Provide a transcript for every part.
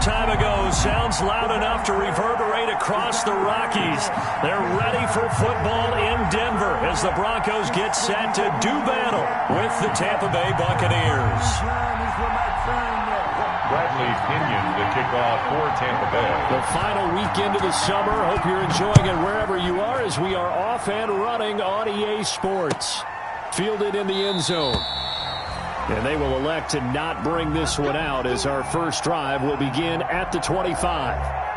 time ago sounds loud enough to reverberate across the Rockies. They're ready for football in Denver as the Broncos get set to do battle with the Tampa Bay Buccaneers. Bradley Pinion to kick off for Tampa Bay. The final weekend of the summer. Hope you're enjoying it wherever you are as we are off and running on EA Sports. Fielded in the end zone. And they will elect to not bring this one out as our first drive will begin at the 25.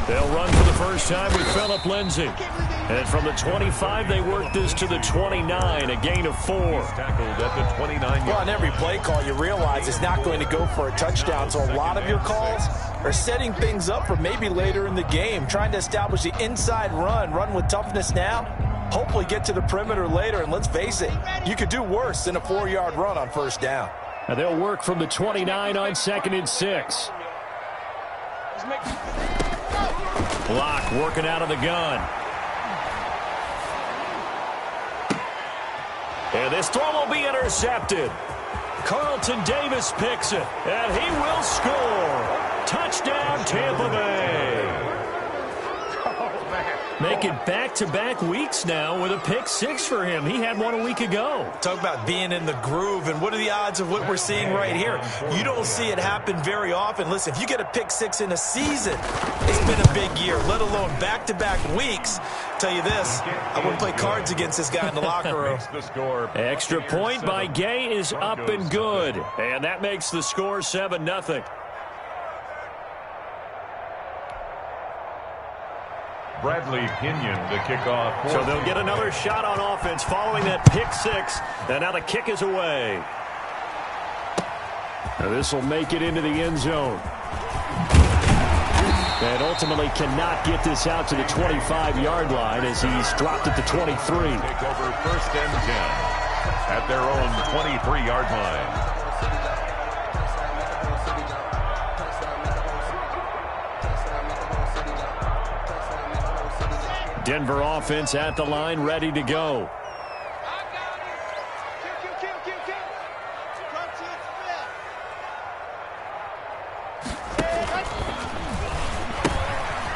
They'll run for the first time with Phillip Lindsay. And from the 25, they work this to the 29, a gain of 4. Tackled at the 29. Well, on every play call, you realize it's not going to go for a touchdown. So a lot of your calls are setting things up for maybe later in the game, trying to establish the inside run with toughness now, hopefully get to the perimeter later. And let's face it, you could do worse than a 4-yard run on first down. And they'll work from the 29 on 2nd and 6. Block working out of the gun. And this throw will be intercepted. Carlton Davis picks it, and he will score. Touchdown, Tampa Bay. Making back-to-back weeks now with a pick-6 for him. He had one a week ago. Talk about being in the groove, and what are the odds of what we're seeing right here? You don't see it happen very often. Listen, if you get a pick-6 in a season, it's been a big year, let alone back-to-back weeks. Tell you this, I wouldn't play cards against this guy in the locker room. Extra point by Gay is up and good, and that makes the score 7-0. Bradley Pinion to kick off. So they'll get another shot on offense following that pick-6, and now the kick is away. Now this will make it into the end zone. And ultimately cannot get this out to the 25-yard line as he's dropped at the 23. Take over 1st and 10 at their own 23-yard line. Denver offense at the line, ready to go.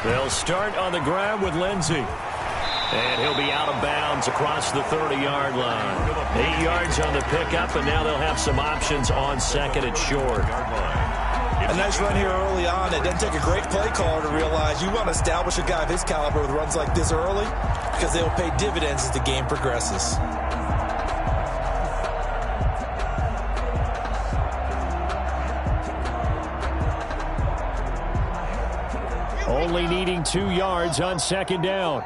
They'll start on the ground with Lindsay. And he'll be out of bounds across the 30-yard line. 8 yards on the pickup, and now they'll have some options on 2nd and short. A nice run here early on. It doesn't take a great play caller to realize you want to establish a guy of his caliber with runs like this early because they will pay dividends as the game progresses. Only needing 2 yards on 2nd down.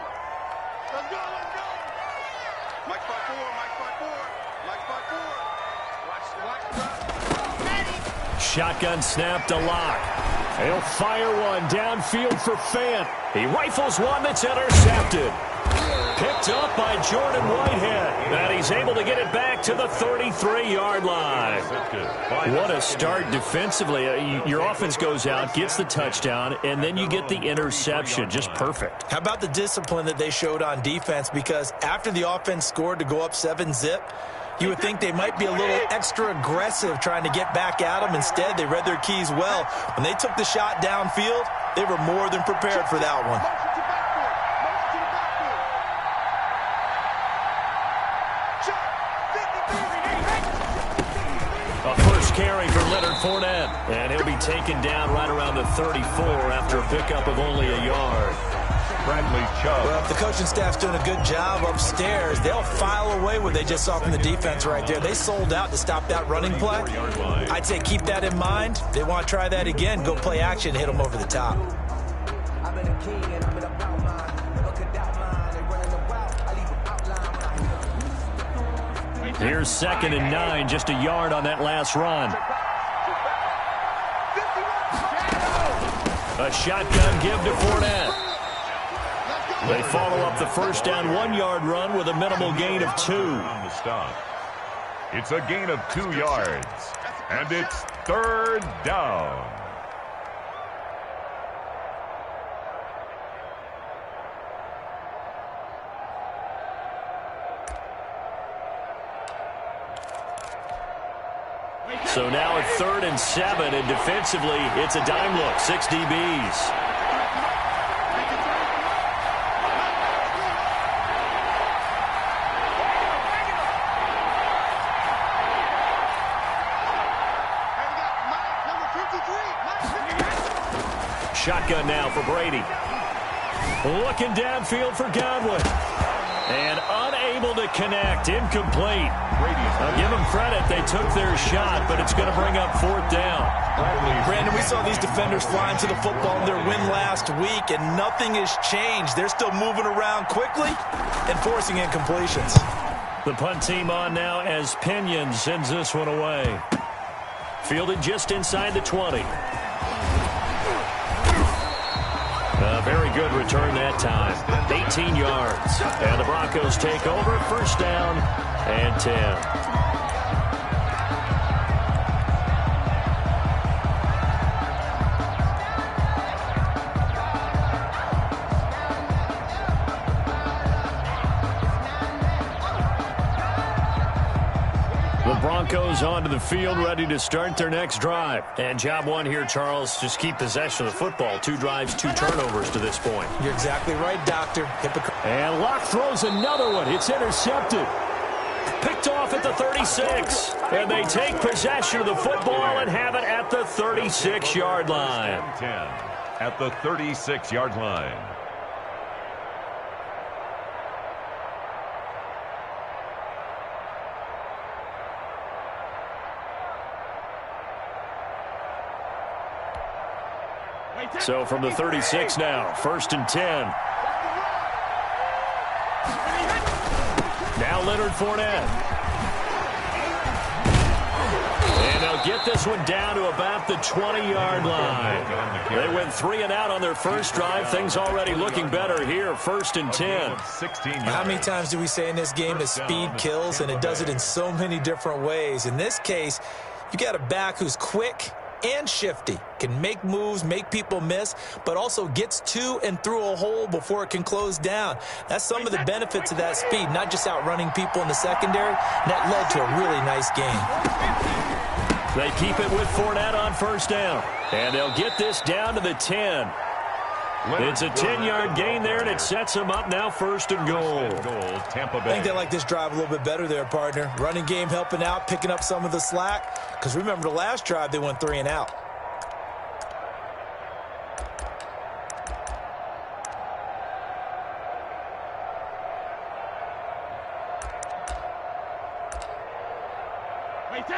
Shotgun snap to Locke. He'll fire one downfield for Fant. He rifles one that's intercepted. Picked up by Jordan Whitehead. And he's able to get it back to the 33-yard line. What a start defensively. Your offense goes out, gets the touchdown, and then you get the interception. Just perfect. How about the discipline that they showed on defense? Because after the offense scored to go up 7-zip, you would think they might be a little extra aggressive trying to get back at them. Instead, they read their keys well. When they took the shot downfield, they were more than prepared for that one. A first carry for Leonard Fournette. And he'll be taken down right around the 34 after a pickup of only a yard. Bradley Chubb. Well, if the coaching staff's doing a good job upstairs, they'll file away what they just saw from the defense right there. They sold out to stop that running play. I'd say keep that in mind. They want to try that again. Go play action, hit them over the top. Here's 2nd and 9, just a yard on that last run. A shotgun give to Fournette. They follow up the first down 1-yard run with a minimal gain of 2. On the stop. It's a gain of 2 yards. And it's 3rd down. So now at 3rd and 7, and defensively, it's a dime look. 6 DBs. Shotgun now for Brady. Looking downfield for Godwin. And unable to connect. Incomplete. I'll give them credit. They took their shot, but it's going to bring up 4th down. Brandon, we saw these defenders flying to the football in their win last week, and nothing has changed. They're still moving around quickly and forcing incompletions. The punt team on now as Pinion sends this one away. Fielded just inside the 20. A very good return that time. 18 yards. And the Broncos take over. 1st down and 10. Broncos onto the field, ready to start their next drive. And job one here, Charles, just keep possession of the football. 2 drives, 2 turnovers to this point. You're exactly right, Doctor. And Locke throws another one. It's intercepted. Picked off at the 36. And they take possession of the football and have it at the 36-yard line. 10 at the 36-yard line. So from the 36 now, 1st and 10. Now Leonard Fournette. And they'll get this one down to about the 20-yard line. They went 3 and out on their first drive. Things already looking better here. 1st and 10. How many times do we say in this game that speed kills, and it does it in so many different ways? In this case, you got a back who's quick and shifty, can make moves, make people miss, but also gets to and through a hole before it can close down. That's some of the benefits of that speed, not just outrunning people in the secondary. And that led to a really nice game. They keep it with Fournette on 1st down. And they'll get this down to the 10. It's a 10-yard gain there, and it sets them up now 1st and goal. Tampa Bay. I think they like this drive a little bit better there, partner. Running game helping out, picking up some of the slack. Because remember, the last drive, they went 3 and out.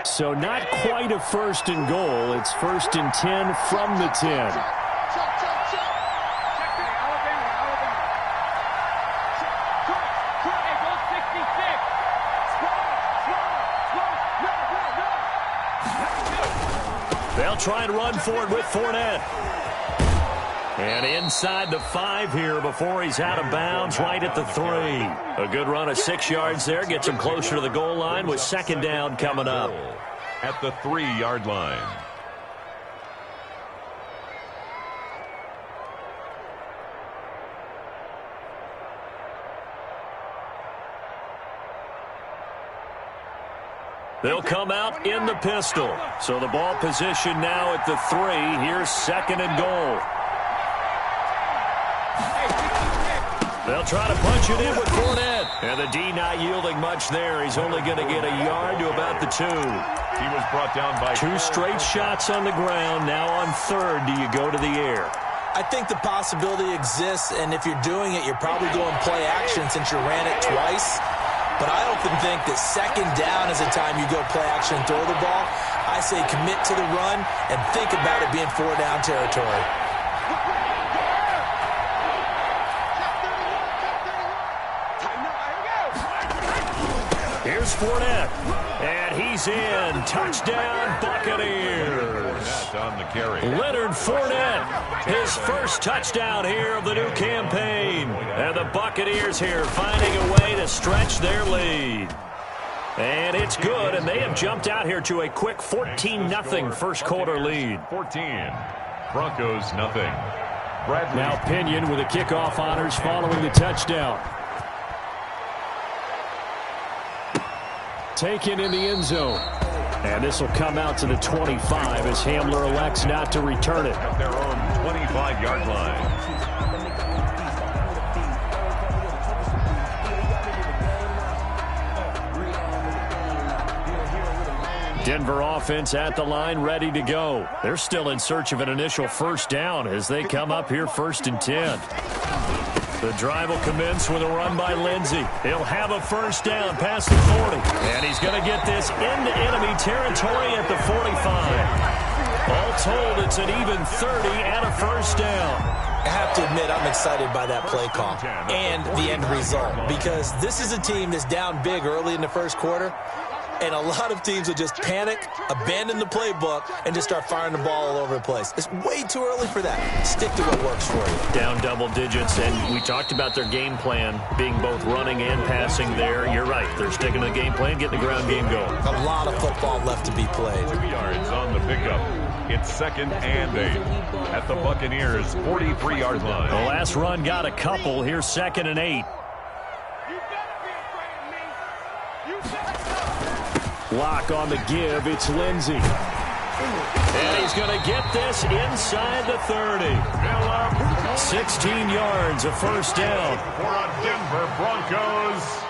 So not quite a 1st and goal. It's 1st and 10 from the 10. They'll try and run forward with Fournette. And inside the 5 here before he's out of bounds, right at the 3. A good run of 6 yards there. Gets him closer to the goal line with 2nd down coming up. At the 3-yard line. They'll come out in the pistol. So the ball position now at the 3. Here's 2nd and goal. They'll try to punch it in with Fournette. And the D not yielding much there. He's only going to get a yard to about the 2. He was brought down by 2 straight shots on the ground. Now on 3rd, do you go to the air? I think the possibility exists, and if you're doing it, you're probably going play action since you ran it twice. But I often think that 2nd down is the time you go play action and throw the ball. I say commit to the run and think about it being 4-down territory. Here's Fournette, and he's in. Touchdown, Buccaneers. On the carry. Leonard Fournette His first touchdown here of the new campaign. And the Buccaneers here finding a way to stretch their lead. And it's good, and they have jumped out here to a quick 14-0 first quarter lead. 14. Broncos nothing. Bradley. Now Pinion with the kickoff honors following the touchdown. Taken in the end zone. And this will come out to the 25 as Hamler elects not to return it. At their own 25-yard line. Denver offense at the line, ready to go. They're still in search of an initial first down as they come up here 1st and 10. The drive will commence with a run by Lindsey. He'll have a first down past the 40. And he's going to get this into enemy territory at the 45. All told, it's an even 30 and a first down. I have to admit, I'm excited by that play call and the end result, because this is a team that's down big early in the first quarter. And a lot of teams will just panic, abandon the playbook, and just start firing the ball all over the place. It's way too early for that. Stick to what works for you. Down double digits, and we talked about their game plan being both running and passing there. You're right. They're sticking to the game plan, getting the ground game going. A lot of football left to be played. 2 yards on the pickup. It's 2nd and 8 at the Buccaneers' 43-yard line. The last run got a couple. Here's 2nd and 8. Lock on the give. It's Lindsey. And he's going to get this inside the 30. 16 yards, a first down. For a Denver Broncos.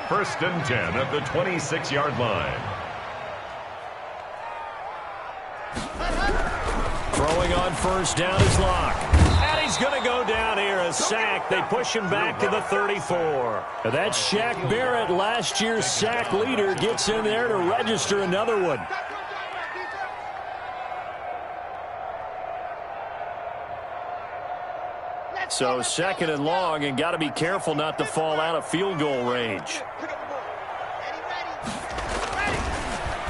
1st and 10 at the 26-yard line. Throwing on first down is Lock. And he's going to go down here, a sack. They push him back to the 34. That's Shaq Barrett, last year's sack leader, gets in there to register another one. So 2nd and long, and got to be careful not to fall out of field goal range.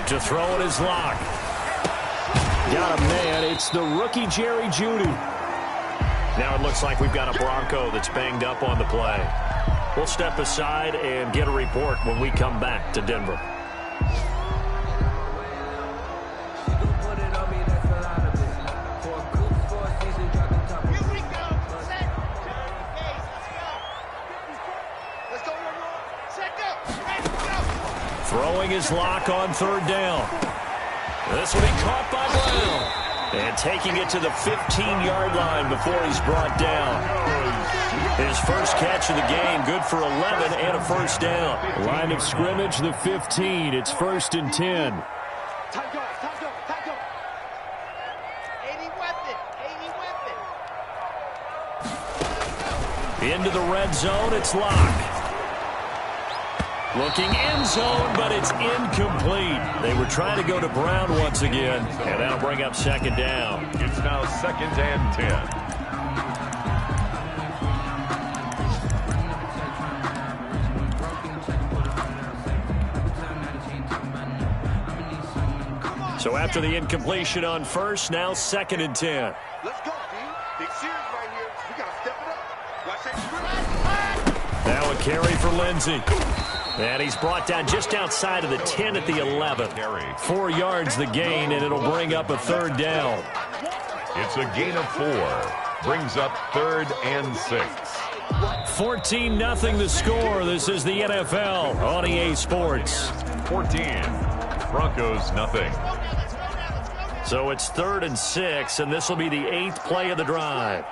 To throw it is Lock. Got a man. It's the rookie Jerry Jeudy. Now it looks like we've got a Bronco that's banged up on the play. We'll step aside and get a report when we come back to Denver. Throwing his Lock on 3rd down. This will be caught by Brown. And taking it to the 15-yard line before he's brought down. His first catch of the game, good for 11 and a first down. Line of scrimmage, the 15. It's 1st and 10. Into the red zone, it's Lock. Looking end zone, but it's incomplete. They were trying to go to Brown once again, and that'll bring up 2nd down. It's now 2nd and 10. So after the incompletion on first, now 2nd and 10. Let's go, D. Big series right here. We got to step it up. Watch that. Now a carry for Lindsey. And he's brought down just outside of the 10 at the 11. 4 yards the gain, and it'll bring up a 3rd down. It's a gain of 4. Brings up 3rd and 6. 14-0 the score. This is the NFL on EA Sports. 14. Broncos nothing. So it's 3rd and 6, and this will be the 8th play of the drive.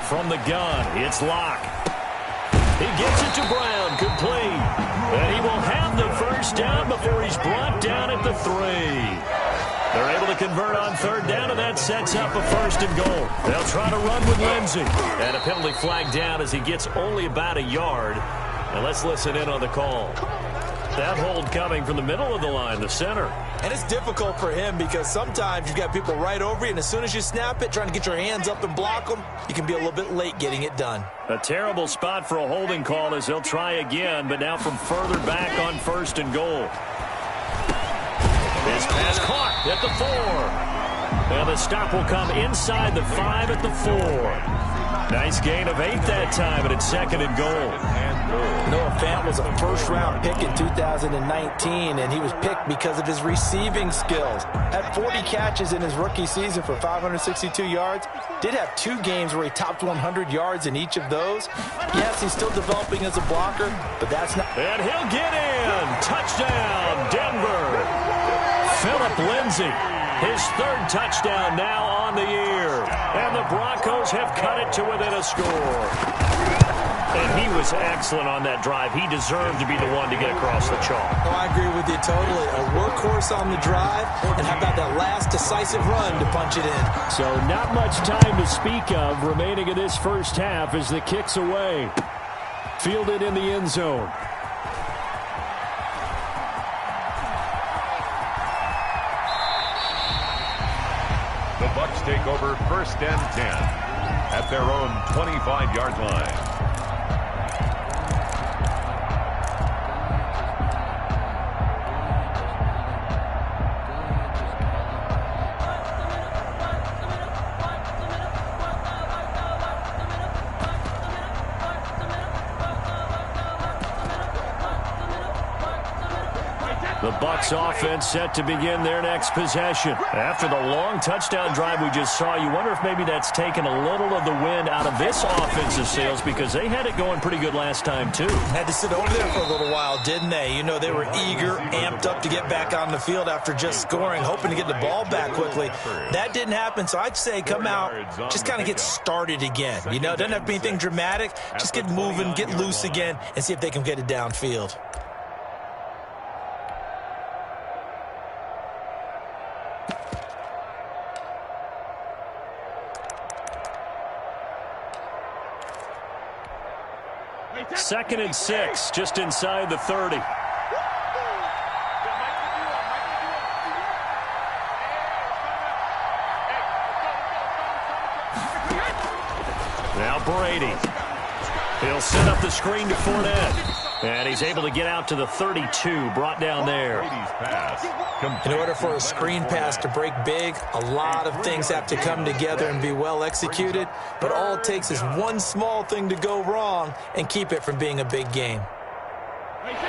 From the gun, it's Lock. He gets it to Brown, complete. And he will have the first down before he's brought down at the 3. They're able to convert on 3rd down, and that sets up a 1st and goal. They'll try to run with Lindsey. And a penalty flag down as he gets only about a yard. And let's listen in on the call. That hold coming from the middle of the line, the center. And it's difficult for him because sometimes you've got people right over you, and as soon as you snap it, trying to get your hands up and block them, you can be a little bit late getting it done. A terrible spot for a holding call as they'll try again, but now from further back on 1st and goal. His pass caught at the 4. And the stop will come inside the 5 at the 4. Nice gain of 8 that time, and it's 2nd and goal. Noah Fant was a first-round pick in 2019, and he was picked because of his receiving skills. Had 40 catches in his rookie season for 562 yards. Did have 2 games where he topped 100 yards in each of those. Yes, he's still developing as a blocker, but that's not... And he'll get in. Touchdown, Denver. Phillip Lindsay, his 3rd touchdown now on the year. And the Broncos have cut it to within a score. And he was excellent on that drive. He deserved to be the one to get across the chalk. Oh, I agree with you totally. A workhorse on the drive, and how about that last decisive run to punch it in? So not much time to speak of remaining in this first half as the kick's away. Fielded in the end zone. The Bucs take over 1st and 10 at their own 25-yard line. The Bucs offense set to begin their next possession. After the long touchdown drive we just saw, you wonder if maybe that's taken a little of the wind out of this offensive sails because they had it going pretty good last time too. Had to sit over there for a little while, didn't they? You know, they were eager, amped up to get back on the field after just scoring, hoping to get the ball back quickly. That didn't happen, so I'd say come out, just kind of get started again. You know, it doesn't have to be anything dramatic. Just get moving, get loose again, and see if they can get it downfield. Second and 6, just inside the 30. Now Brady. He'll set up the screen to Fournette. And he's able to get out to the 32, brought down there. In order for a screen pass to break big, a lot of things have to come together and be well executed. But all it takes is one small thing to go wrong and keep it from being a big game.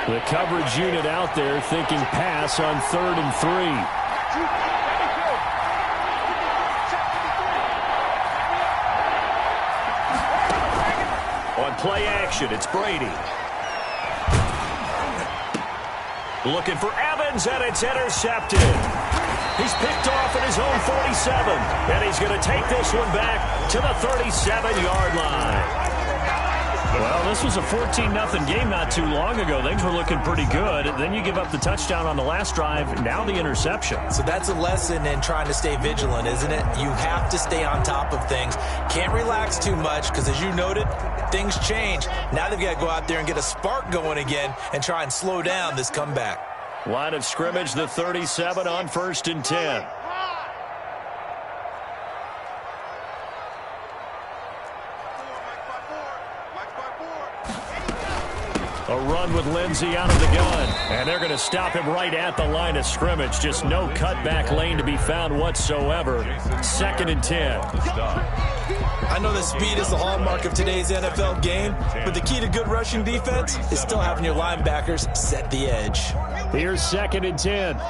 The coverage unit out there thinking pass on 3rd and 3. On play action, it's Brady. Looking for Evans, and it's intercepted. He's picked off at his own 47, and he's going to take this one back to the 37-yard line. Well, this was a 14-0 game not too long ago. Things were looking pretty good. Then you give up the touchdown on the last drive, now the interception. So that's a lesson in trying to stay vigilant, isn't it? You have to stay on top of things. Can't relax too much because, as you noted, things change. Now they've got to go out there and get a spark going again and try and slow down this comeback. Line of scrimmage, the 37 on 1st and 10. A run with Lindsay out of the gun. And they're going to stop him right at the line of scrimmage. Just no cutback lane to be found whatsoever. 2nd and 10. I know that speed is the hallmark of today's NFL game, but the key to good rushing defense is still having your linebackers set the edge. Here's 2nd and 10.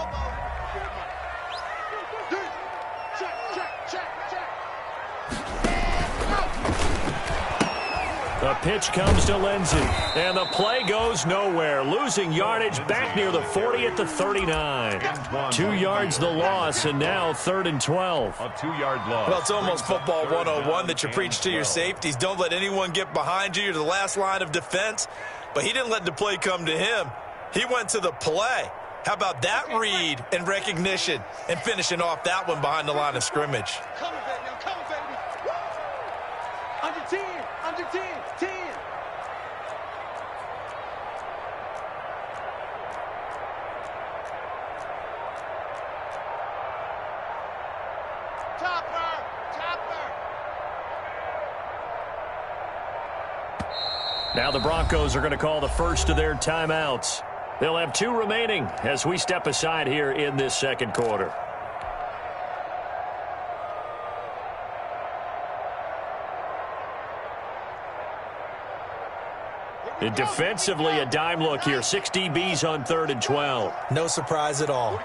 The pitch comes to Lindsay, and the play goes nowhere. Losing yardage back near the 40 at the 39. 2 yards the loss, and now 3rd and 12. A 2-yard loss. Well, it's almost football 101 that you preach to your safeties. Don't let anyone get behind you. You're the last line of defense. But he didn't let the play come to him. He went to the play. How about that read and recognition and finishing off that one behind the line of scrimmage? Come on, baby. Come on, baby. Under 10. Under 10. 10. Now the Broncos are going to call the first of their timeouts. They'll have 2 remaining as we step aside here in this second quarter. And defensively, a dime look here. 6 DBs on 3rd and 12. No surprise at all.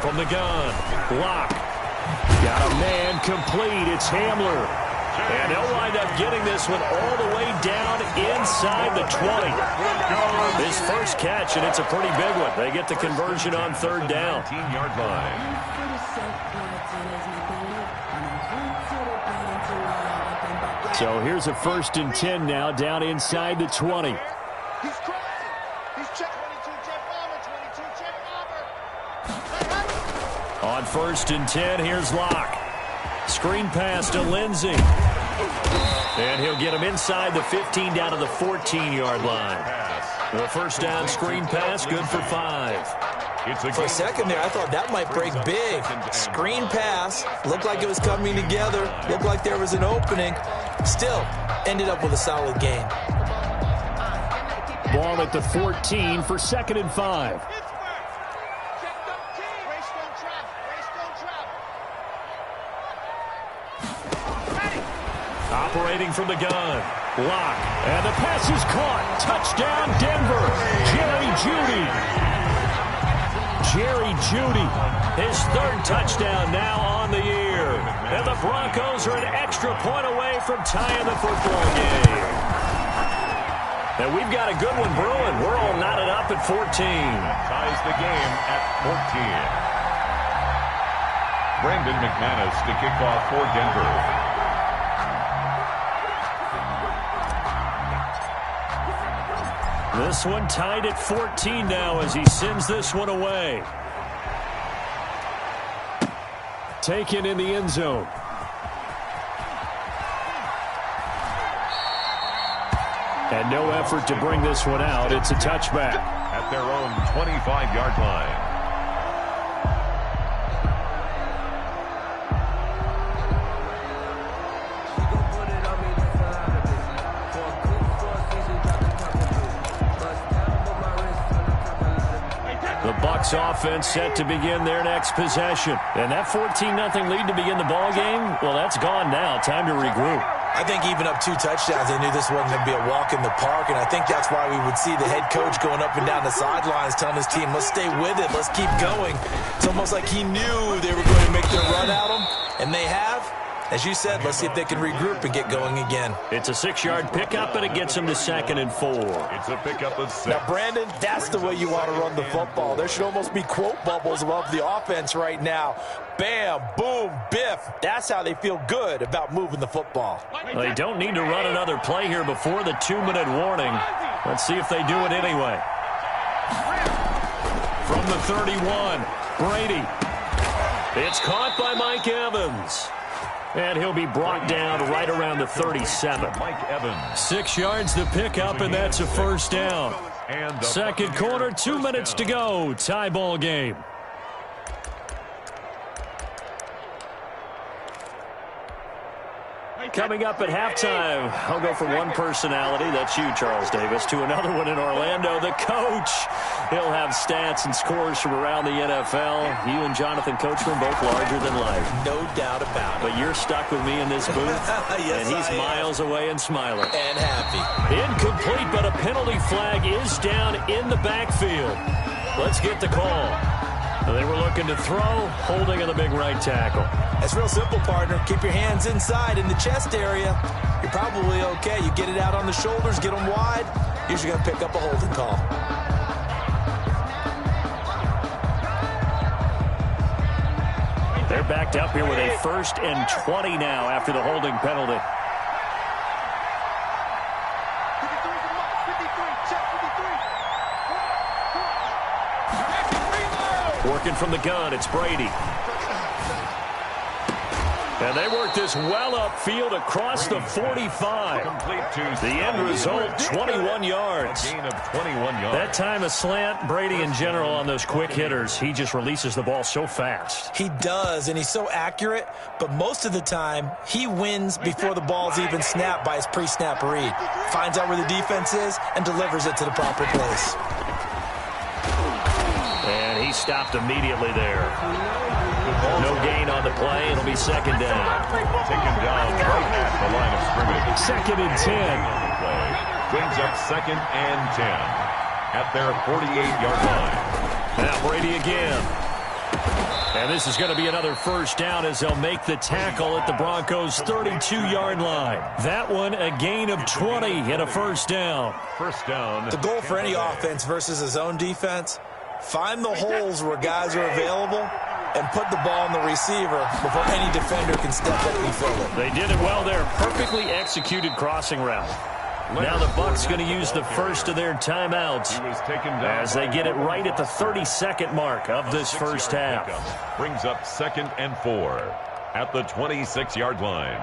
From the gun, Locke. Got a man complete. It's Hamler. And they'll wind up getting this one all the way down inside the 20. His first catch, and it's a pretty big one. They get the conversion on 3rd down. 15-yard line. So here's a 1st and 10 now down inside the 20. He's crossing. He's check 22, check bomber, 22, check bomber. On 1st and 10, here's Locke. Screen pass to Lindsey. And he'll get him inside the 15 down to the 14-yard line. The first down screen pass, good for 5. For a second there, I thought that might break big. Screen pass, looked like it was coming together, looked like there was an opening. Still, ended up with a solid game. Ball at the 14 for 2nd and 5. Operating from the gun. Locke. And the pass is caught. Touchdown, Denver. Jerry Jeudy. Jerry Jeudy. His 3rd touchdown now on the year. And the Broncos are an extra point away from tying the football game. And we've got a good one brewing. We're all knotted up at 14. Ties the game at 14. Brandon McManus to kick off for Denver. This one tied at 14 now as he sends this one away. Taken in the end zone. And no effort to bring this one out. It's a touchback. At their own 25-yard line. Offense set to begin their next possession. And that 14-0 lead to begin the ball game, well, that's gone now. Time to regroup. I think even up 2 touchdowns, they knew this wasn't going to be a walk in the park, and I think that's why we would see the head coach going up and down the sidelines telling his team, let's stay with it, let's keep going. It's almost like he knew they were going to make their run at him, and they have. As you said, let's see if they can regroup and get going again. It's a 6-yard pickup, and it gets them to 2nd and 4. It's a pickup of 6. Now, Brandon, that's the way you want to run the football. There should almost be quote bubbles above the offense right now. Bam, boom, biff. That's how they feel good about moving the football. They don't need to run another play here before the 2-minute warning. Let's see if they do it anyway. From the 31, Brady. It's caught by Mike Evans. And he'll be brought down right around the 37. Mike Evans. 6 yards the pickup, and that's a first down. Second quarter, 2 minutes to go. Tie ball game. Coming up at halftime, I'll go from one personality, that's you, Charles Davis, to another one in Orlando, the coach. He'll have stats and scores from around the NFL. You and Jonathan Coachman both larger than life. No doubt about it. But you're stuck with me in this booth, yes, and he's miles away and smiling. And happy. Incomplete, but a penalty flag is down in the backfield. Let's get the call. They were looking to throw, holding on the big right tackle. That's real simple, partner. Keep your hands inside in the chest area. You're probably okay. You get it out on the shoulders, get them wide. Usually going to pick up a holding call. They're backed up here with a 1st and 20 now after the holding penalty. Working from the gun, it's Brady. And they work this well upfield across the 45. Complete to The end result, 21 yards. A gain of 21 yards. That time a slant, Brady in general on those quick hitters, he just releases the ball so fast. He does, and he's so accurate, but most of the time, he wins before the ball's even snapped by his pre-snap read. Finds out where the defense is and delivers it to the proper place. And he stopped immediately there. No gain on the play. It'll be second down. Taken down right at the line of scrimmage. Second and 10. Brings up second and 10 at their 48-yard line. Now Brady again. And this is going to be another first down as they'll make the tackle at the Broncos' 32-yard line. That one a gain of 20 and a first down. First down. The goal for any offense versus his own defense, find the holes where guys are available and put the ball on the receiver before any defender can step up and fill it. They did it well there. Perfectly executed crossing route. Now the Bucs going to use the first of their timeouts as they get it right at the 32nd mark of this first half. Brings up second and 4 at the 26-yard line.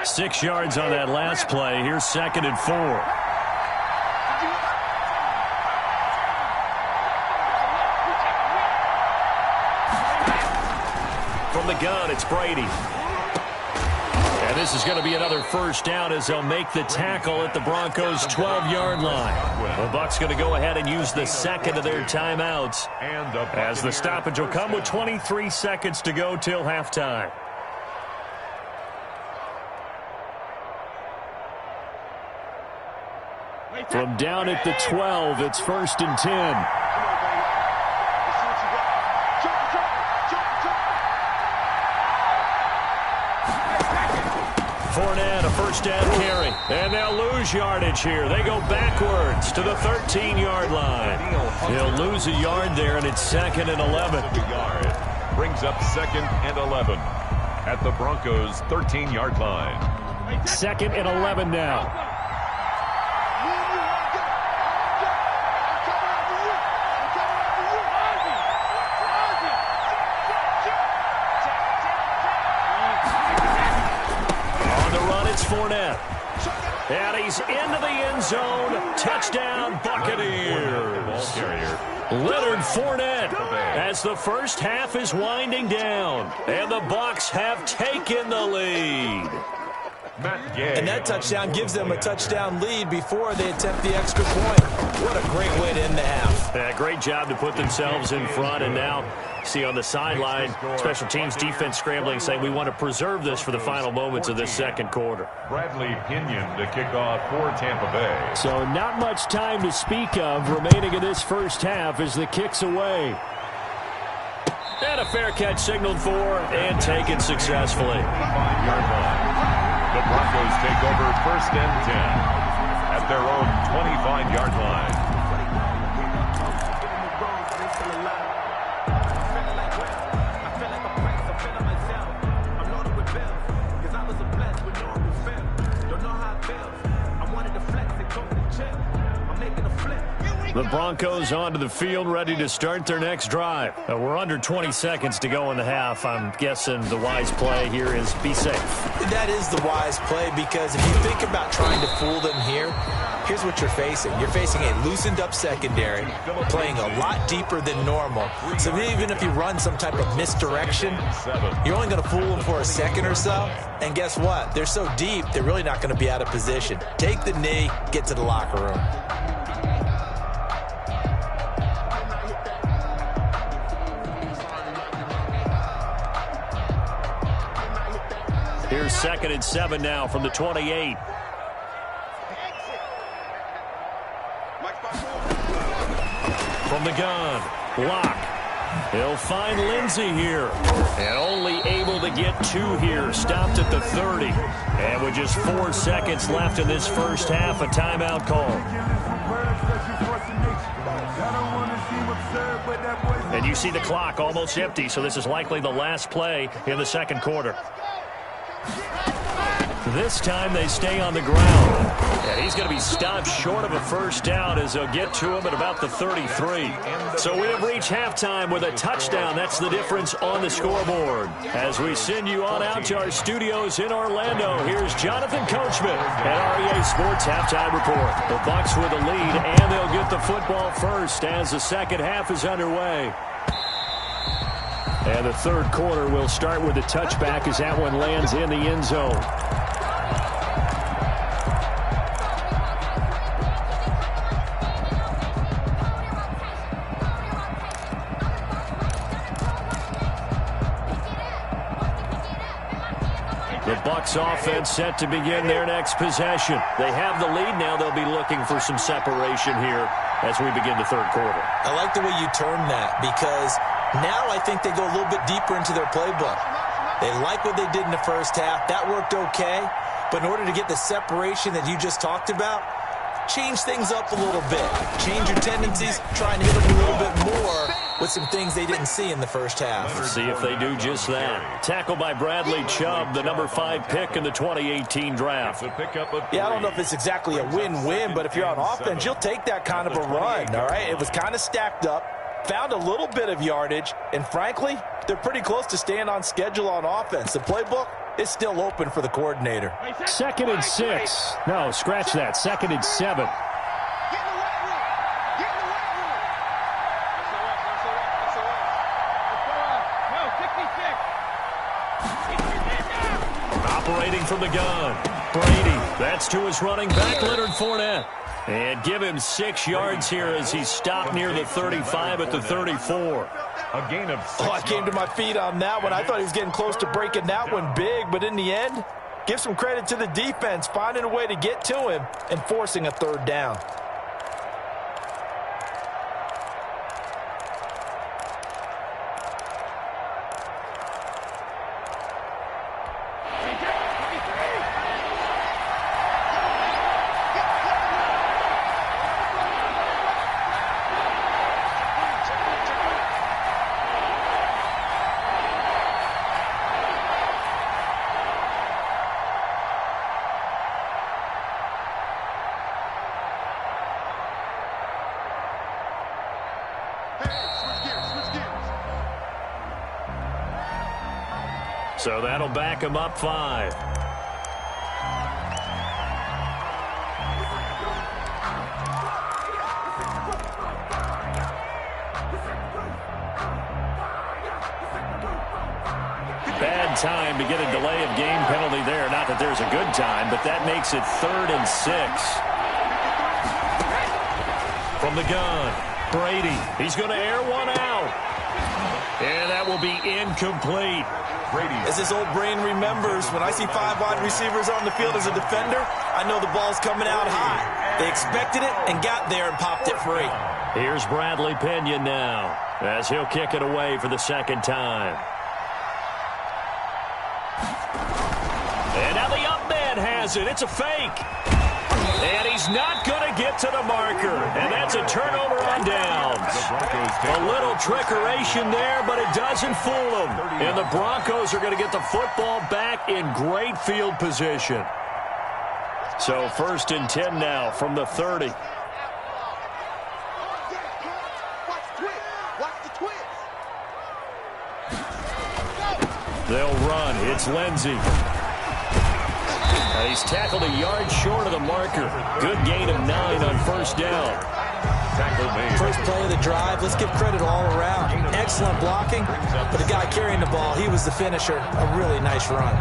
6 yards on that last play. Here's second and 4. From the gun, it's Brady. And this is going to be another first down as they'll make the tackle at the Broncos' 12-yard line. The Bucs going to go ahead and use the second of their timeouts as the stoppage will come with 23 seconds to go till halftime. From down at the 12, it's first and 10. Fournette, a first down carry. And they'll lose yardage here. They go backwards to the 13-yard line. He'll lose a yard there, and it's second and 11. Brings up second and 11 at the Broncos' 13-yard line. Second and 11 now. Fournette. And he's into the end zone. Touchdown, Buccaneers. Leonard Fournette as the first half is winding down. And the Bucs have taken the lead. And that touchdown gives them a touchdown lead before they attempt the extra point. What a great way to end the half. Great job to put themselves in front. And now, see on the sideline, special teams defense scrambling, saying we want to preserve this for the final moments of this second quarter. Bradley Pinion to kick off for Tampa Bay. So not much time to speak of remaining in this first half as the kick's away. And a fair catch signaled for and taken successfully. 5-yard line. The Broncos take over first and 10 at their own 25-yard line. The Broncos onto the field, ready to start their next drive. We're under 20 seconds to go in the half. I'm guessing the wise play here is be safe. That is the wise play because if you think about trying to fool them here, here's what you're facing. You're facing a loosened up secondary, playing a lot deeper than normal. So even if you run some type of misdirection, you're only going to fool them for a second or so. And guess what? They're so deep, they're really not going to be out of position. Take the knee, get to the locker room. Here's second and 7 now from the 28. From the gun, block. He'll find Lindsey here. And only able to get 2 here. Stopped at the 30. And with just 4 seconds left in this first half, a timeout call. And you see the clock almost empty, so this is likely the last play in the second quarter. This time they stay on the ground. And he's going to be stopped short of a first down as they'll get to him at about the 33. So we have reached halftime with a touchdown. That's the difference on the scoreboard. As we send you on out to our studios in Orlando, here's Jonathan Coachman at REA Sports Halftime Report. The Bucs with the lead, and they'll get the football first as the second half is underway. And the third quarter will start with a touchback as that one lands in the end zone. The Bucs offense set to begin their next possession. They have the lead now. They'll be looking for some separation here as we begin the third quarter. I like the way you term that because now I think they go a little bit deeper into their playbook. They like what they did in the first half. That worked okay. But in order to get the separation that you just talked about, change things up a little bit. Change your tendencies, try and hit them a little bit more with some things they didn't see in the first half. Let's see if they do just that. Tackled by Bradley Chubb, the number 5 pick in the 2018 draft. Yeah, I don't know if it's exactly a win-win, but if you're on offense, you'll take that kind of a run, all right? It was kind of stacked up, found a little bit of yardage, and frankly, they're pretty close to staying on schedule on offense. The playbook is still open for the coordinator. 2nd and 6. No, scratch that. 2nd and 7. Operating from the gun. Brady. That's to his running back, Leonard Fournette. And give him 6 yards here as he's stopped near the 35 at the 34. A gain of 6. I came to my feet on that one. I thought he was getting close to breaking that one big, but in the end, give some credit to the defense, finding a way to get to him and forcing a third down. So that'll back him up 5. Bad time to get a delay of game penalty there. Not that there's a good time, but that makes it 3rd and 6. From the gun, Brady. He's going to air one out. And that will be incomplete. As this old brain remembers, when I see 5 wide receivers on the field as a defender, I know the ball's coming out high. They expected it and got there and popped it free. Here's Bradley Pinion now as he'll kick it away for the second time. And now the up man has it. It's a fake. And he's not going to get to the marker. And that's a turnover on downs. A little trickeration there, but it doesn't fool them. And the Broncos are going to get the football back in great field position. So 1st and 10 now from the 30. They'll run. It's Lindsey. He's tackled a yard short of the marker. Good gain of 9 on first down. First play of the drive, let's give credit all around. Excellent blocking, but the guy carrying the ball, he was the finisher. A really nice run.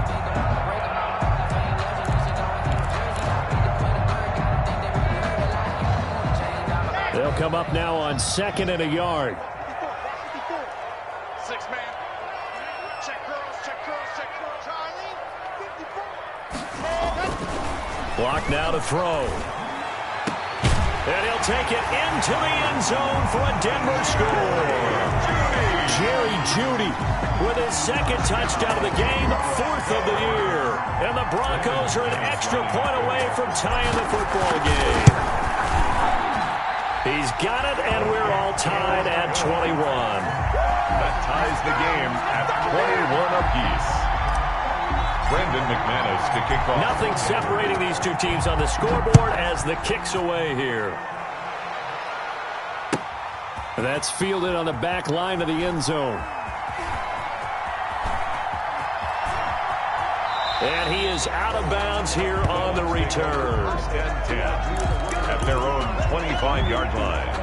They'll come up now on 2nd and a yard. 6-man. Check girls, check girls, check girls. Charlie, 54. Block now to throw. And he'll take it into the end zone for a Denver score. Jerry Jeudy with his 2nd touchdown of the game, 4th of the year. And the Broncos are an extra point away from tying the football game. He's got it, and we're all tied at 21. That ties the game at 21 apiece. Brendan McManus to kick off. Nothing separating these two teams on the scoreboard as the kick's away here. That's fielded on the back line of the end zone. And he is out of bounds here on the return. First and 10 at their own 25-yard line.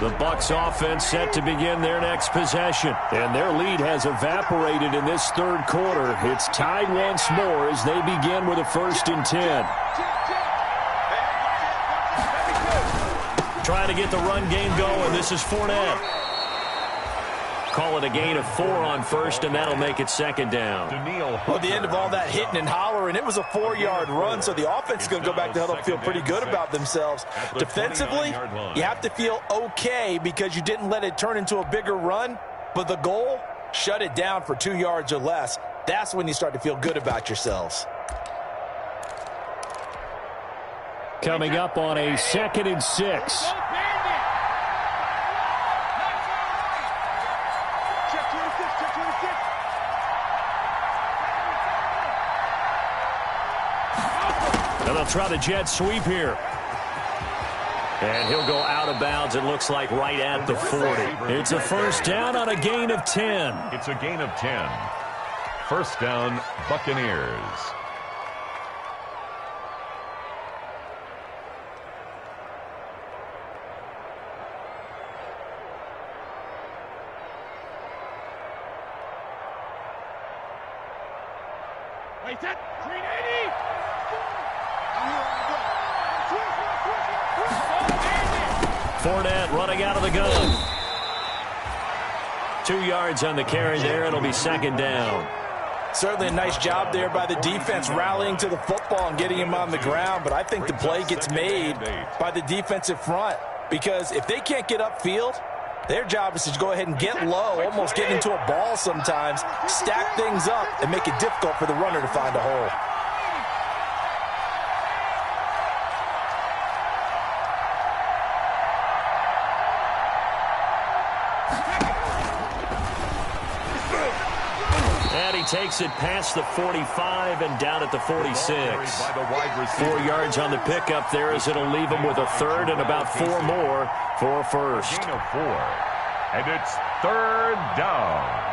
The Bucs offense set to begin their next possession. And their lead has evaporated in this third quarter. It's tied once more as they begin with a 1st and 10. Trying to get the run game going. This is Fournette. Call it a gain of 4 on first, and that'll make it 2nd down. Well, at the end of all that hitting and hollering, it was a 4-yard run, so the offense is going to go back to huddle, feel pretty good about themselves. Defensively, you have to feel okay because you didn't let it turn into a bigger run, but the goal, shut it down for 2 yards or less. That's when you start to feel good about yourselves. Coming up on a 2nd and 6. And they'll try the jet sweep here. And he'll go out of bounds, it looks like, right at the 40. It's a 1st down on a gain of 10. It's a gain of 10. 1st down, Buccaneers. Wait, that 380. Fournette running out of the gun. 2 yards on the carry there. It'll be 2nd down. Certainly a nice job there by the defense rallying to the football and getting him on the ground, but I think the play gets made by the defensive front because if they can't get upfield, their job is to go ahead and get low, almost get into a ball sometimes, stack things up, and make it difficult for the runner to find a hole. And he takes it past the 45 and down at the 46. 4 yards on the pickup there as it'll leave him with a 3rd and about 4 more for a 1st. Gain of 4. And it's 3rd down.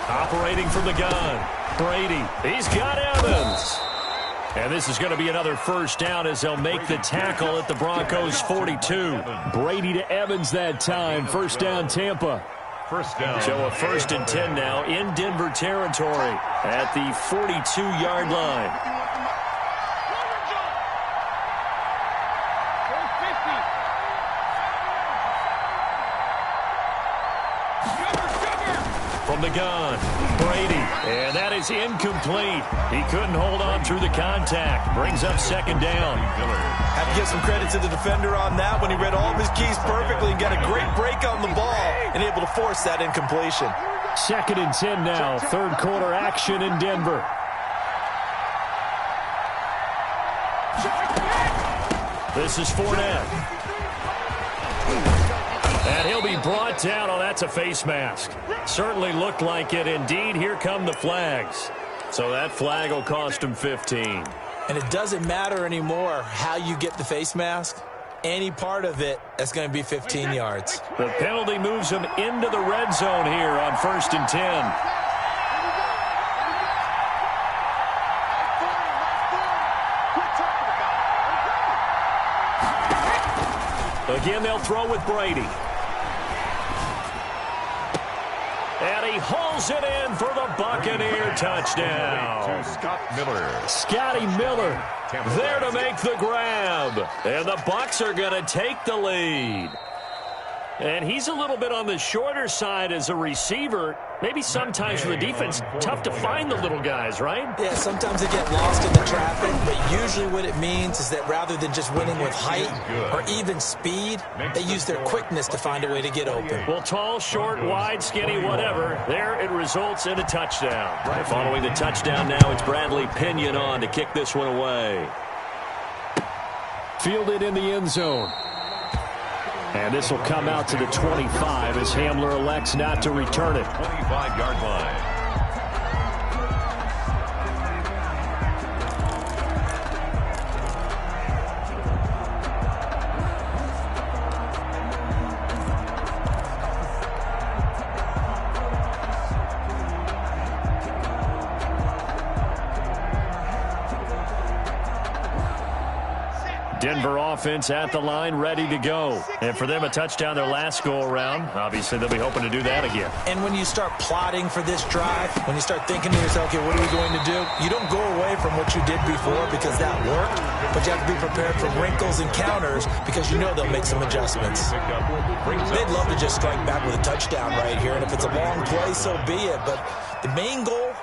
Operating from the gun, Brady. He's got Evans. And this is going to be another 1st down as they'll make the tackle at the Broncos' 42. Brady to Evans that time. 1st down, Tampa. 1st down. So a 1st and 10 now in Denver territory at the 42-yard line. From the gun, Brady, and that is incomplete. He couldn't hold on through the contact. Brings up 2nd down. Have to give some credit to the defender on that when he read all of his keys perfectly and got a great break on the ball and able to force that incompletion. 2nd and 10 now, 3rd quarter action in Denver. This is Fournette. And he'll be brought down. Oh, that's a face mask. Certainly looked like it. Indeed, here come the flags. So that flag will cost him 15. And it doesn't matter anymore how you get the face mask. Any part of it, that's going to be 15 yards. The penalty moves him into the red zone here on 1st and 10. Again, they'll throw with Brady. And he hauls it in for the Buccaneer touchdown. To Scott Miller. Scotty Miller There to make the grab. And the Bucs are going to take the lead. And he's a little bit on the shorter side as a receiver. Maybe sometimes for the defense, tough to find the little guys, right? Yeah, sometimes they get lost in the traffic, but usually what it means is that rather than just winning with height or even speed, they use their quickness to find a way to get open. Well, tall, short, wide, skinny, whatever, there it results in a touchdown. And following the touchdown now, it's Bradley Pinion on to kick this one away. Fielded in the end zone. And this will come out to the 25 as Hamler elects not to return it. 25-yard line. Denver offense at the line, ready to go. And for them, a touchdown their last go-around. Obviously, they'll be hoping to do that again. And when you start plotting for this drive, when you start thinking to yourself, okay, what are we going to do? You don't go away from what you did before because that worked, but you have to be prepared for wrinkles and counters because you know they'll make some adjustments. They'd love to just strike back with a touchdown right here, and if it's a long play, so be it. But the main goal,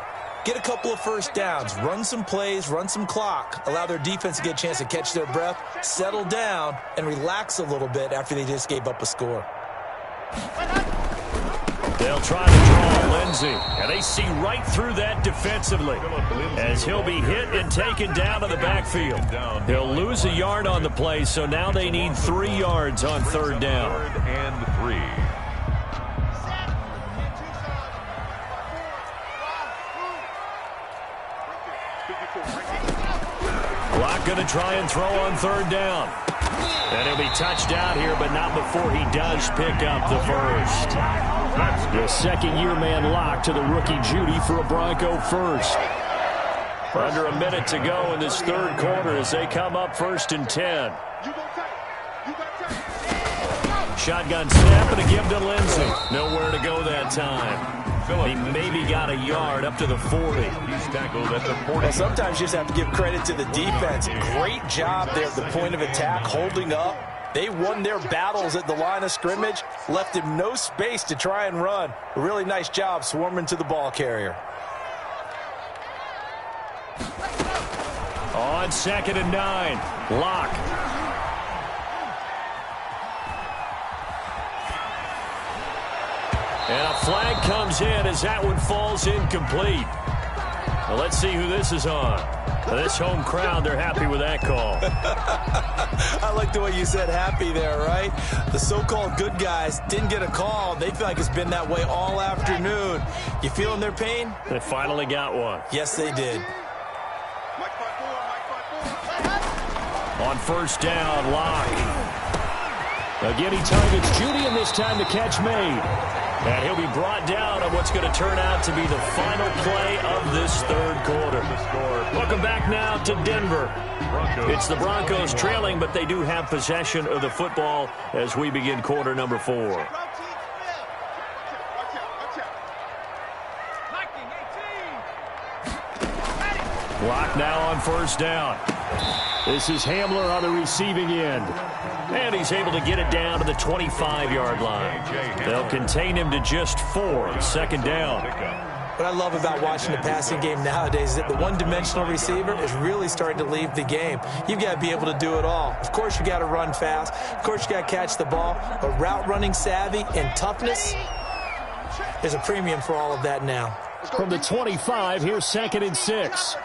get a couple of first downs, run some plays, run some clock, allow their defense to get a chance to catch their breath, settle down, and relax a little bit after they just gave up a score. They'll try to draw Lindsey, and they see right through that defensively as he'll be hit and taken down to the backfield. He'll lose a yard on the play, so now they need 3 yards on third down. 3rd and 3. Locke going to try and throw on third down. And he'll be touched out here, but not before he does pick up the first. The second-year man Locke to the rookie Judy for a Bronco first. Under a minute to go in this third quarter as they come up 1st and 10. Shotgun snap and a give to Lindsey. Nowhere to go that time. He maybe got a yard up to the 40. He's tackled at the 40. Well, sometimes you just have to give credit to the defense. Great job there at the point of attack, holding up. They won their battles at the line of scrimmage, left him no space to try and run. A really nice job swarming to the ball carrier. On 2nd and 9, Locke. And a flag comes in as that one falls incomplete. Well, let's see who this is on. This home crowd, they're happy with that call. I like the way you said happy there, right? The so-called good guys didn't get a call. They feel like it's been that way all afternoon. You feeling their pain? They finally got one. Yes, they did. On 1st down, Locke. Again, he targets Judy, and this time the catch made. And he'll be brought down on what's going to turn out to be the final play of this third quarter. Welcome back now to Denver. It's the Broncos trailing, but they do have possession of the football as we begin quarter number 4. Locke now on 1st down. This is Hamler on the receiving end. And he's able to get it down to the 25-yard line. They'll contain him to just 4 on 2nd down. What I love about watching the passing game nowadays is that the one-dimensional receiver is really starting to leave the game. You've got to be able to do it all. Of course, you got to run fast. Of course, you got to catch the ball. But route running savvy and toughness, there's a premium for all of that now. From the 25, here's 2nd and 6.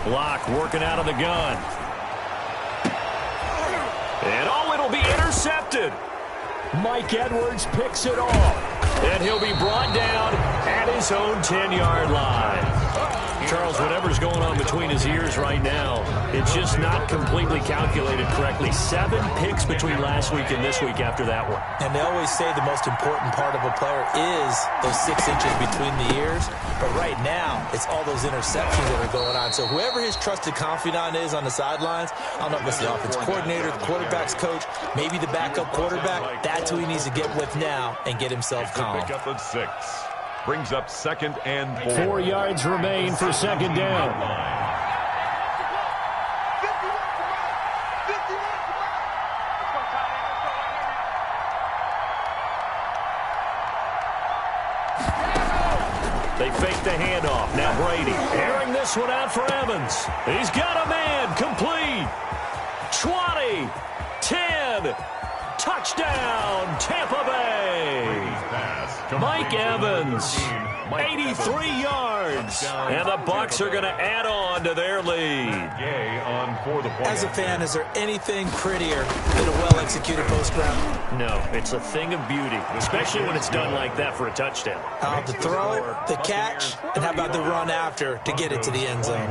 Locke working out of the gun. And it'll be intercepted. Mike Edwards picks it off. And he'll be brought down at his own 10-yard line. Charles, whatever's going on between his ears right now, It's just not completely calculated correctly. 7 picks between last week and this week after that one. And they always say the most important part of a player is those 6 inches between the ears. But right now, it's all those interceptions that are going on. So whoever his trusted confidant is on the sidelines, I don't know if it's the offense coordinator, the quarterback's coach, maybe the backup quarterback, that's who he needs to get with now and get himself calm. Pick up of 6. Brings up 2nd and 4. 4 yards remain for 2nd down. They fake the handoff. Now Brady airing this one out for Evans. He's got a man. Complete. 20. 10. Touchdown, Tampa Bay. Mike Evans, 83 yards. And the Bucs are going to add on to their lead. As a fan, is there anything prettier than a well-executed post route? No, it's a thing of beauty, especially when it's done like that for a touchdown. The throw, the catch, and how about the run after to get it to the end zone?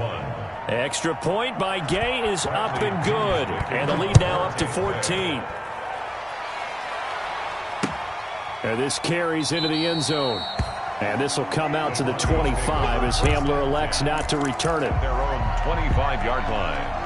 Extra point by Gay is up and good. And the lead now up to 14. And this carries into the end zone. And this will come out to the 25 as Hamler elects not to return it. Their own 25-yard line.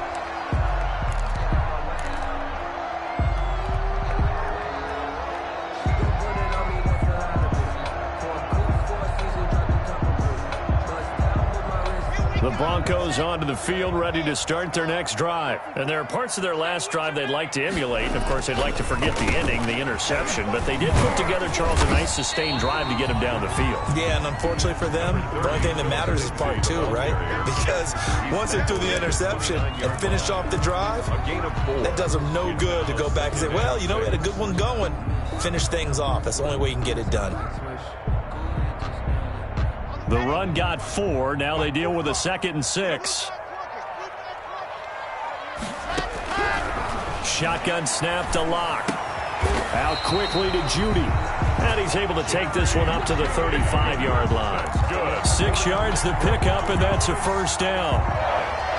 The Broncos onto the field, ready to start their next drive. And there are parts of their last drive they'd like to emulate. And, of course, they'd like to forget the ending, the interception. But they did put together, Charles, a nice sustained drive to get him down the field. Yeah, and unfortunately for them, the only thing that matters is part 2, right? Because once they threw the interception and finished off the drive, that does them no good to go back and say, well, you know, we had a good one going. Finish things off. That's the only way you can get it done. The run got 4. Now they deal with a 2nd and 6. Shotgun snap to Locke. Out quickly to Judy. And he's able to take this one up to the 35-yard line. 6 yards the pickup, and that's a first down.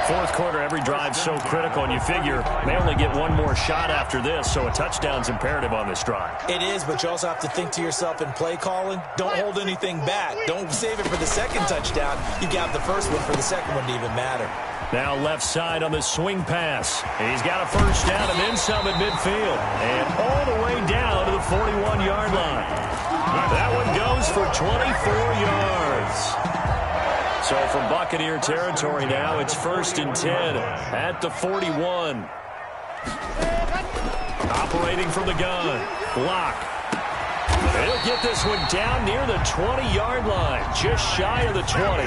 Fourth quarter, every drive's so critical, and you figure they only get one more shot after this, so a touchdown's imperative on this drive. It is, but you also have to think to yourself in play calling, don't hold anything back. Don't save it for the second touchdown. You got the first one for the second one to even matter. Now left side on the swing pass. He's got a first down and then some at midfield. And all the way down to the 41-yard line. That one goes for 24 yards. So from Buccaneer territory now, it's 1st and 10 at the 41. Operating from the gun. Block. He'll get this one down near the 20-yard line, just shy of the 20.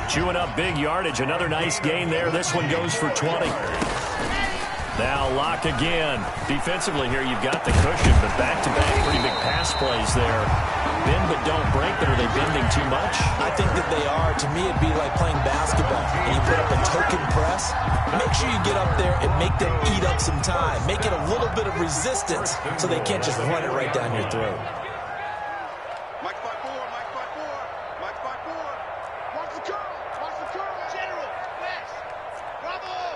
Chewing up big yardage, another nice gain there. This one goes for 20. Now Locke again. Defensively here, you've got the cushion, but back-to-back pretty big pass plays there. Bend but don't break, but are they bending too much? I think that they are. To me, it'd be like playing basketball, and you put up a token press. Make sure you get up there and make them eat up some time. Make it a little bit of resistance so they can't just run it right down your throat. Mike 5-4, Mike 5-4, Mike 5-4. Watch the curl, watch the curl. General, West, Bravo.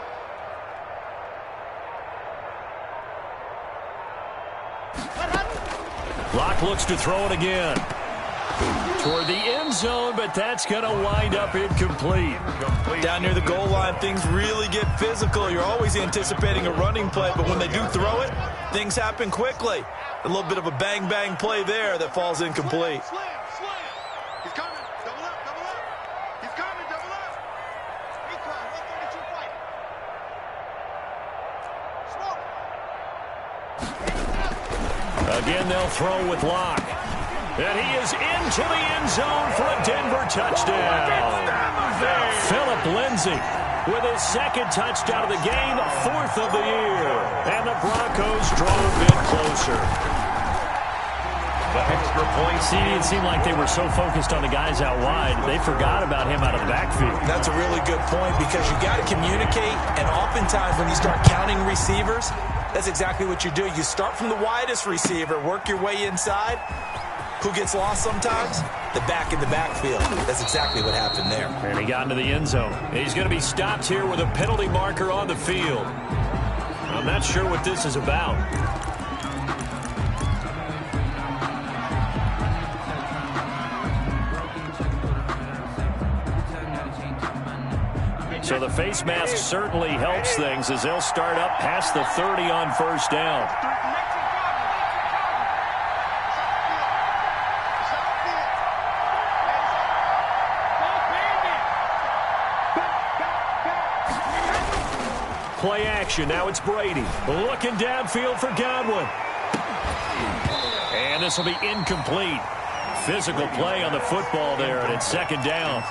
Locke looks to throw it again. Toward the end zone, but that's going to wind up incomplete. Down near the goal line, things really get physical. You're always anticipating a running play, but when they do throw it, things happen quickly. A little bit of a bang-bang play there that falls incomplete. Slam. He's coming, double up. He's coming, double up. Recon, 132 fight. Smoke. Again, they'll throw with Locke. And he is into the end zone for a Denver touchdown. Phillip Lindsay with his 2nd touchdown of the game, 4th of the year. And the Broncos draw a bit closer. The extra point. See, it seemed like they were so focused on the guys out wide, they forgot about him out of the backfield. That's a really good point because you got to communicate, and oftentimes when you start counting receivers, that's exactly what you do. You start from the widest receiver, work your way inside, Who gets lost sometimes? The back in the backfield. That's exactly what happened there. And he got into the end zone. He's going to be stopped here with a penalty marker on the field. I'm not sure what this is about. So the face mask certainly helps things as they'll start up past the 30 on first down. Play action. Now it's Brady. Looking downfield for Godwin. And this will be incomplete. Physical play on the football there, and it's second down.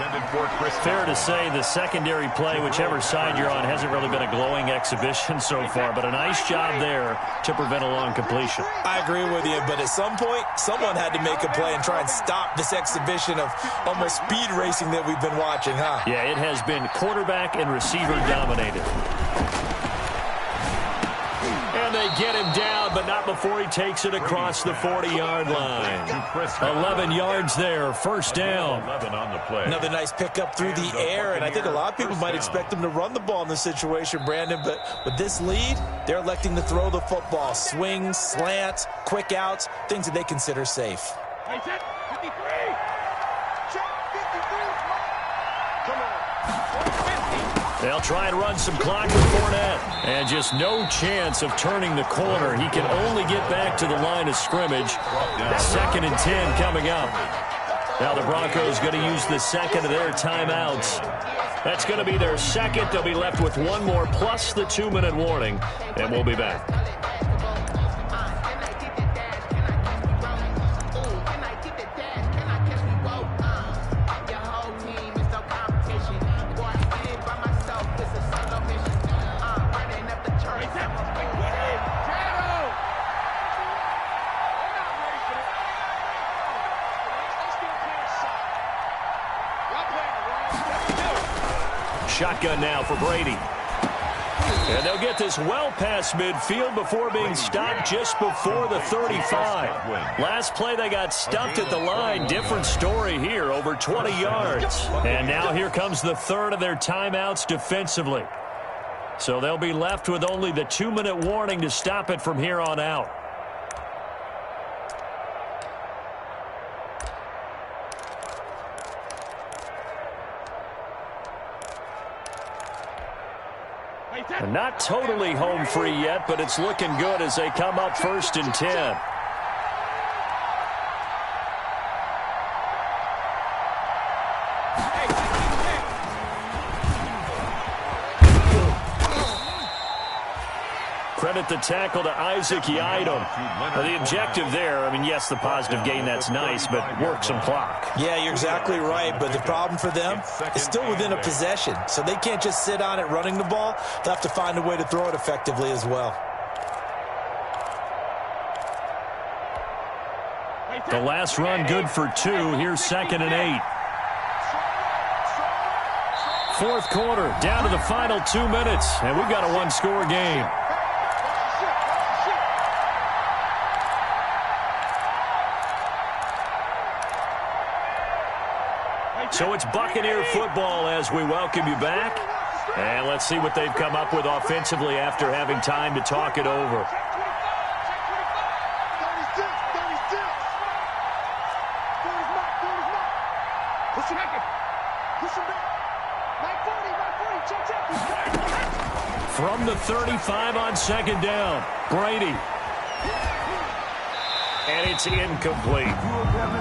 Fair to say the secondary play, whichever side you're on, hasn't really been a glowing exhibition so far, but a nice job there to prevent a long completion. I agree with you, but at some point, someone had to make a play and try and stop this exhibition of almost speed racing that we've been watching, huh? Yeah, it has been quarterback and receiver dominated. And they get him down, but not before he takes it across the 40-yard line. 11 yards there, first down. Another nice pickup through the air, and I think a lot of people might expect him to run the ball in this situation, Brandon, but with this lead, they're electing to throw the football. Swings, slants, quick outs, things that they consider safe. They'll try and run some clock with Fournette. And just no chance of turning the corner. He can only get back to the line of scrimmage. 2nd and 10 coming up. Now the Broncos going to use the second of their timeouts. That's going to be their second. They'll be left with one more plus the 2-minute warning. And we'll be back. Shotgun now for Brady. And they'll get this well past midfield before being stopped just before the 35. Last play they got stuffed at the line. Different story here, over 20 yards. And now here comes the third of their timeouts defensively. So they'll be left with only the 2-minute warning to stop it from here on out. And not totally home free yet, but it's looking good as they come up 1st and 10. Credit the tackle to Isaac Yiadom. The objective there, I mean, yes, the positive gain, that's nice, but work some clock. Yeah, you're exactly right, but the problem for them is still within a possession, so they can't just sit on it running the ball. They'll have to find a way to throw it effectively as well. The last run good for 2. Here's 2nd and 8. Fourth quarter, down to the final 2 minutes, and we've got a one-score game. So it's Buccaneer football as we welcome you back. And let's see what they've come up with offensively after having time to talk it over. From the 35 on 2nd down, Brady. And it's incomplete.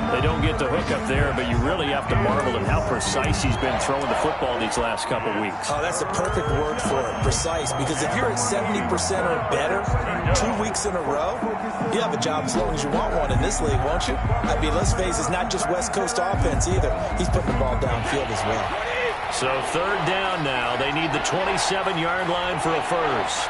They don't get the hook up there, but you really have to marvel at how precise he's been throwing the football these last couple weeks. Oh, that's a perfect word for it, precise, because if you're at 70% or better 2 weeks in a row, you have a job as long as you want one in this league, won't you? I mean, let's face it, it's not just West Coast offense either. He's putting the ball downfield as well. So 3rd down now. They need the 27-yard line for a first.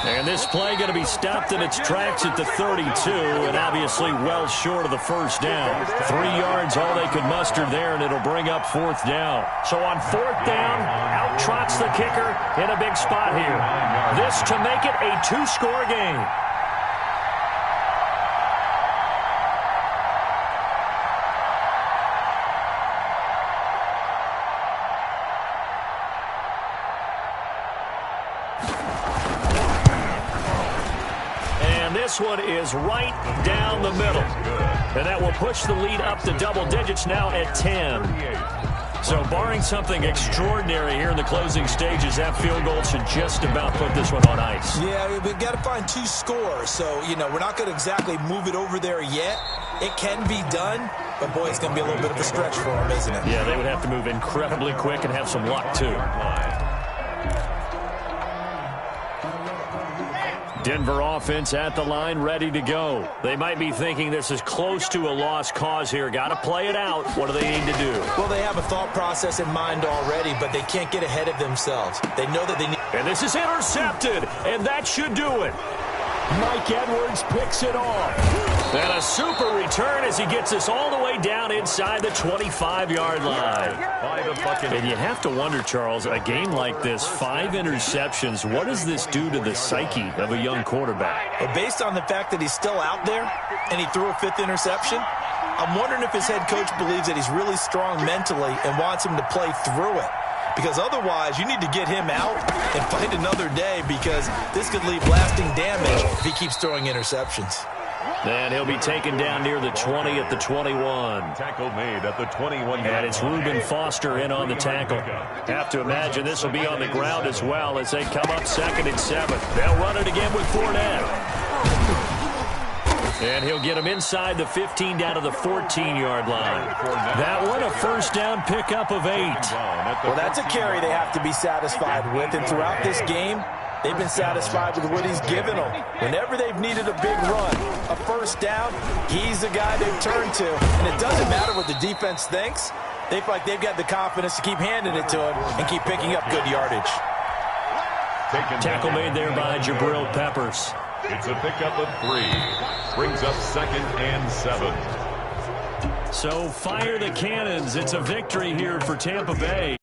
And this play going to be stopped in its tracks at the 32, and obviously well short of the first down. 3 yards, all they could muster there, and it'll bring up 4th down. So on 4th down, out trots the kicker in a big spot here. This to make it a 2-score game. This one is right down the middle. And that will push the lead up to double digits now at 10. So barring something extraordinary here in the closing stages, that field goal should just about put this one on ice. Yeah, we've got to find 2 scores. So, you know, we're not going to exactly move it over there yet. It can be done, but boy, it's going to be a little bit of a stretch for them, isn't it? Yeah, they would have to move incredibly quick and have some luck, too. Denver offense at the line, ready to go. They might be thinking this is close to a lost cause here. Got to play it out. What do they need to do? Well, they have a thought process in mind already, but they can't get ahead of themselves. They know that they need... And this is intercepted, and that should do it. Mike Edwards picks it off. And a super return as he gets us all the way down inside the 25-yard line. And you have to wonder, Charles, a game like this, 5 interceptions, what does this do to the psyche of a young quarterback? Well, based on the fact that he's still out there and he threw a 5th interception, I'm wondering if his head coach believes that he's really strong mentally and wants him to play through it. Because otherwise, you need to get him out and find another day, because this could leave lasting damage if he keeps throwing interceptions. And he'll be taken down near the 20 at the 21. Tackle made at the 21. And it's Reuben Foster in on the tackle. Have to imagine this will be on the ground as well as they come up 2nd and 7. They'll run it again with Fournette. And he'll get him inside the 15 down to the 14-yard line. That one, a 1st down pickup of 8. Well, that's a carry they have to be satisfied with. And throughout this game, they've been satisfied with what he's given them. Whenever they've needed a big run, a 1st down, he's the guy they've turned to. And it doesn't matter what the defense thinks. They feel like they've got the confidence to keep handing it to him and keep picking up good yardage. Tackle made there by Jabril Peppers. It's a pickup of 3. Brings up 2nd and 7. So fire the cannons. It's a victory here for Tampa Bay.